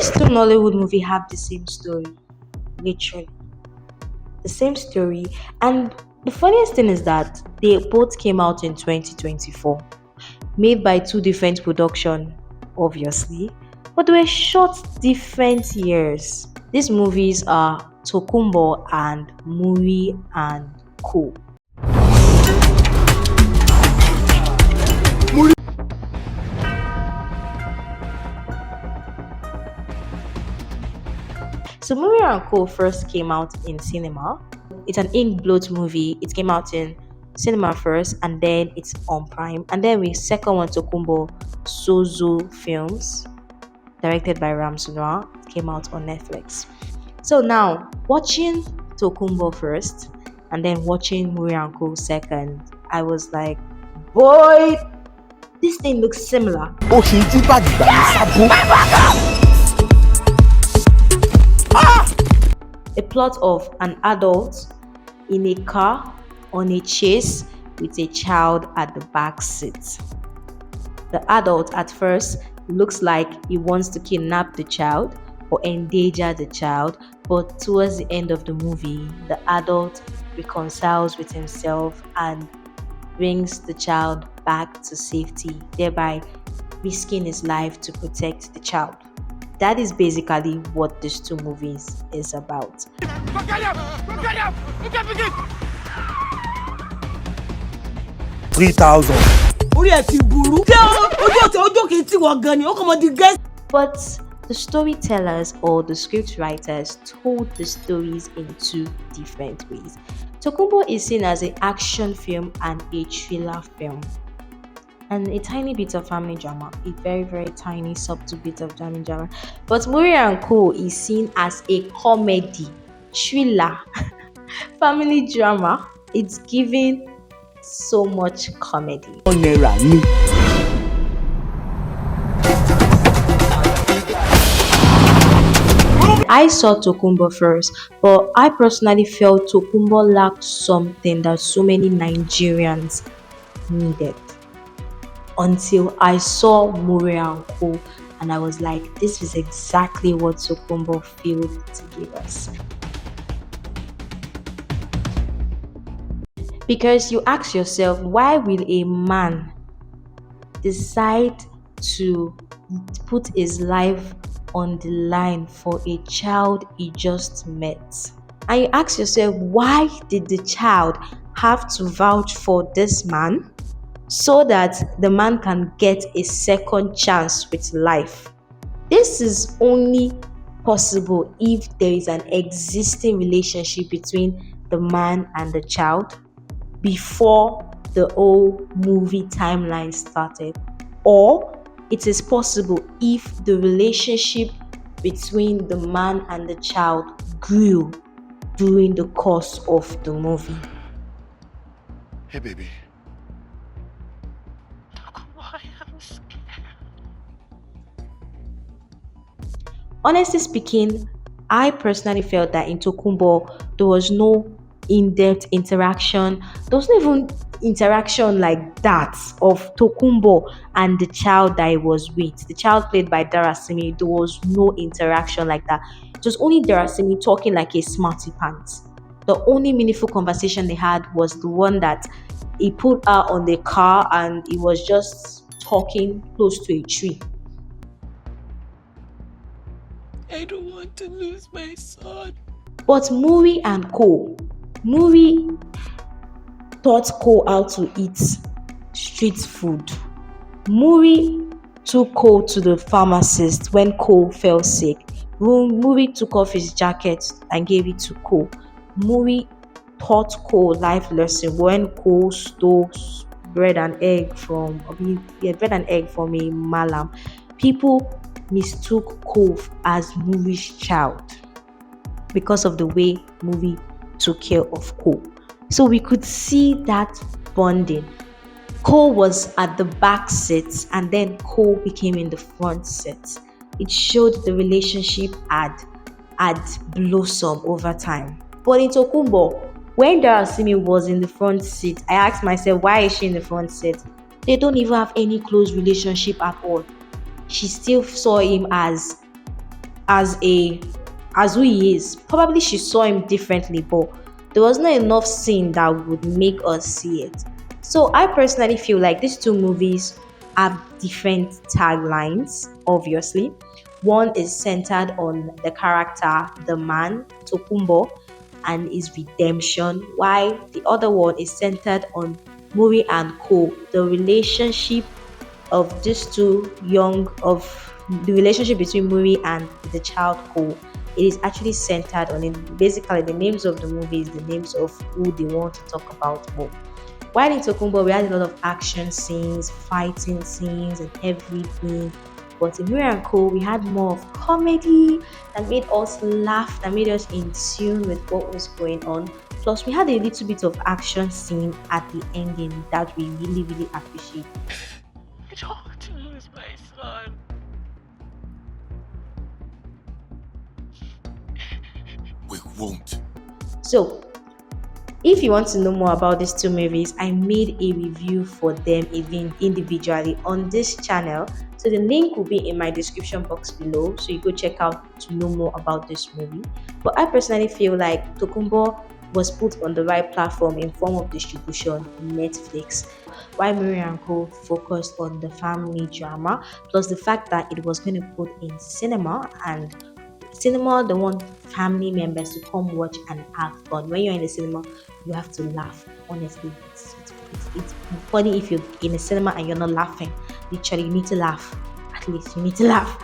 These two Nollywood movies have the same story, literally the same story. And the funniest thing is that they both came out in 2024, made by two different production, obviously, but they were shot different years. These movies are Tokunbo and Muri and Ko. So Muri and Ko first came out in cinema. It's an ink-bloat movie. It came out in cinema first, and then it's on Prime. And then we second one, Tokunbo Sozo Films, directed by Ramsunwa, came out on Netflix. So now, watching Tokunbo first, and then watching Muri and Ko second, I was like, boy, this thing looks similar. A plot of an adult in a car on a chase with a child at the back seat. The adult at first looks like he wants to kidnap the child or endanger the child, but towards the end of the movie, the adult reconciles with himself and brings the child back to safety, thereby risking his life to protect the child. That is basically what these two movies is about. 3,000. But the storytellers or the script writers told the stories in two different ways. Tokunbo is seen as an action film and a thriller film, and a tiny bit of family drama, a very, very tiny, subtle bit of family drama. But Muri and Ko is seen as a comedy, thriller, family drama. It's giving so much comedy. I saw Tokunbo first, but I personally felt Tokunbo lacked something that so many Nigerians needed. Until I saw Muri and Ko, and I was like, this is exactly what Tokunbo failed to give us. Because you ask yourself, why will a man decide to put his life on the line for a child he just met? And you ask yourself, why did the child have to vouch for this man so that the man can get a second chance with life? This is only possible if there is an existing relationship between the man and the child before the whole movie timeline started, or it is possible if the relationship between the man and the child grew during the course of the movie. Hey, baby. Honestly speaking, I personally felt that in Tokunbo, there was no in-depth interaction. There was not even interaction like that of Tokunbo and the child that I was with. The child played by Darasimi, there was no interaction like that. It was only Darasimi talking like a smarty pants. The only meaningful conversation they had was the one that he put her on the car and he was just talking close to a tree. I don't want to lose my son. But Muri and Ko, Muri taught Ko how to eat street food. Muri took Ko to the pharmacist when Ko fell sick. Muri took off his jacket and gave it to Ko. Muri taught Ko life lesson when Ko stole bread and egg from a malam. People mistook Ko as Muri's child because of the way Muri took care of Ko. So we could see that bonding. Ko was at the back seat and then Ko became in the front seat. It showed the relationship had blossomed over time. But in Tokunbo, when Darasimi was in the front seat, I asked myself, why is she in the front seat? They don't even have any close relationship at all. She still saw him as as a as who he is. Probably she saw him differently, but there was not enough scene that would make us see it. So I personally feel like these two movies have different taglines, obviously. One is centered on the character, the man, Tokunbo, and his redemption, while the other one is centered on Muri and Ko, the relationship of these two young of the relationship between Muri and the child Ko. It is actually centered on it. Basically, the names of the movies, the names of who they want to talk about more. While in Tokunbo, we had a lot of action scenes, fighting scenes, and everything. But in Muri and Co, we had more of comedy that made us laugh, that made us in tune with what was going on. Plus, we had a little bit of action scene at the ending that we really, really appreciate. I don't want to lose my son. We won't. So, if you want to know more about these two movies, I made a review for them even individually on this channel. So the link will be in my description box below. So you go check out to know more about this movie. But I personally feel like Tokumbo was put on the right platform in form of distribution, Netflix, while Muri and Co focused on the family drama, plus the fact that it was going to put in cinema, and cinema they want family members to come watch and have fun. When you're in the cinema, you have to laugh. Honestly, it's funny if you're in a cinema and you're not laughing. Literally, you need to laugh. At least you need to laugh.